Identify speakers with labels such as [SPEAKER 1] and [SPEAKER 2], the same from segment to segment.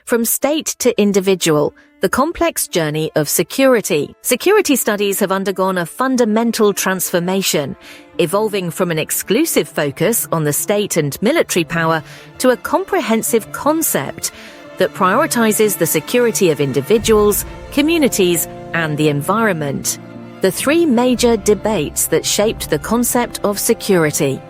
[SPEAKER 1] From state to individual, the complex journey of security. Security studies have undergone a fundamental transformation, evolving from an exclusive focus on the state and military power to a comprehensive concept that prioritizes the security of individuals, communities, and the environment. The three major debates that shaped the concept of security.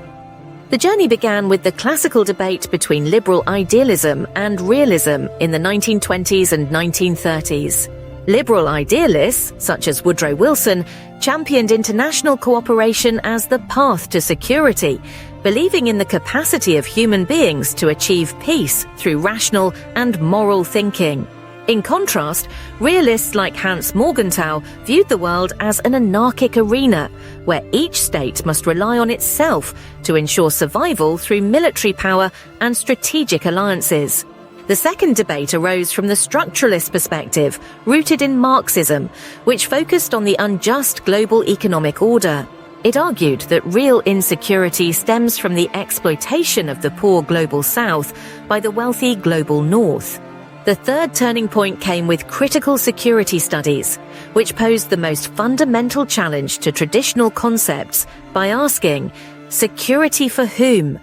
[SPEAKER 1] The journey began with the classical debate between liberal idealism and realism in the 1920s and 1930s. Liberal idealists, such as Woodrow Wilson, championed international cooperation as the path to security, believing in the capacity of human beings to achieve peace through rational and moral thinking. In contrast, realists like Hans Morgenthau viewed the world as an anarchic arena, where each state must rely on itself to ensure survival through military power and strategic alliances. The second debate arose from the structuralist perspective, rooted in Marxism, which focused on the unjust global economic order. It argued that real insecurity stems from the exploitation of the poor global South by the wealthy global North. The third turning point came with critical security studies, which posed the most fundamental challenge to traditional concepts by asking, security for whom?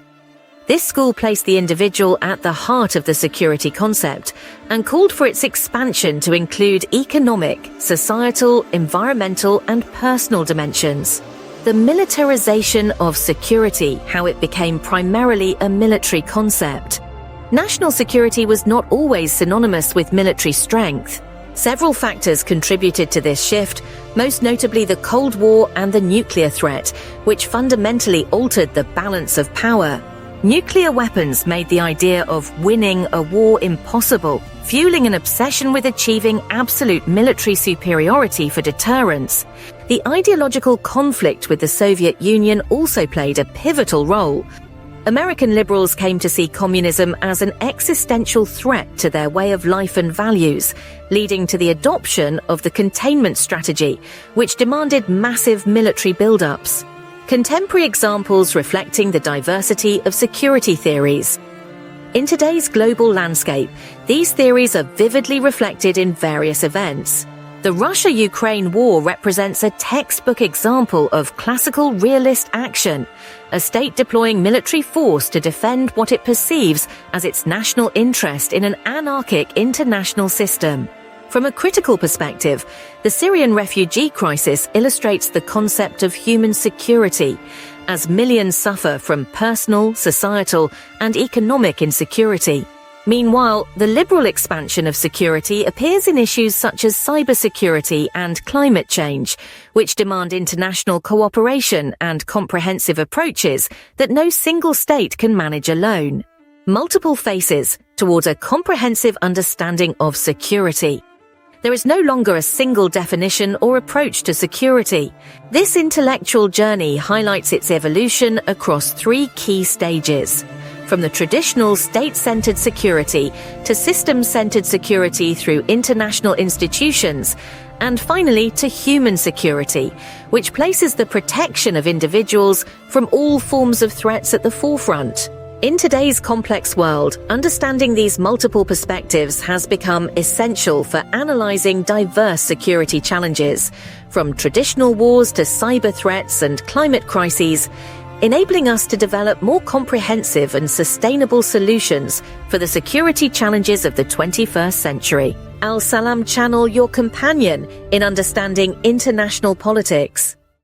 [SPEAKER 1] This school placed the individual at the heart of the security concept and called for its expansion to include economic, societal, environmental, and personal dimensions. The militarization of security, how it became primarily a military concept. National security was not always synonymous with military strength. Several factors contributed to this shift, most notably the Cold War and the nuclear threat, which fundamentally altered the balance of power. Nuclear weapons made the idea of winning a war impossible, fueling an obsession with achieving absolute military superiority for deterrence. The ideological conflict with the Soviet Union also played a pivotal role. American liberals came to see communism as an existential threat to their way of life and values, leading to the adoption of the containment strategy, which demanded massive military buildups. Contemporary examples reflecting the diversity of security theories. In today's global landscape, these theories are vividly reflected in various events. The Russia-Ukraine war represents a textbook example of classical realist action, a state deploying military force to defend what it perceives as its national interest in an anarchic international system. From a critical perspective, the Syrian refugee crisis illustrates the concept of human security, as millions suffer from personal, societal, and economic insecurity. Meanwhile, the liberal expansion of security appears in issues such as cybersecurity and climate change, which demand international cooperation and comprehensive approaches that no single state can manage alone. Multiple faces towards a comprehensive understanding of security. There is no longer a single definition or approach to security. This intellectual journey highlights its evolution across three key stages. From the traditional state-centered security to system-centered security through international institutions, and finally to human security, which places the protection of individuals from all forms of threats at the forefront. In today's complex world, understanding these multiple perspectives has become essential for analyzing diverse security challenges, from traditional wars to cyber threats and climate crises, enabling us to develop more comprehensive and sustainable solutions for the security challenges of the 21st century. Al Salam Channel, your companion in understanding international politics.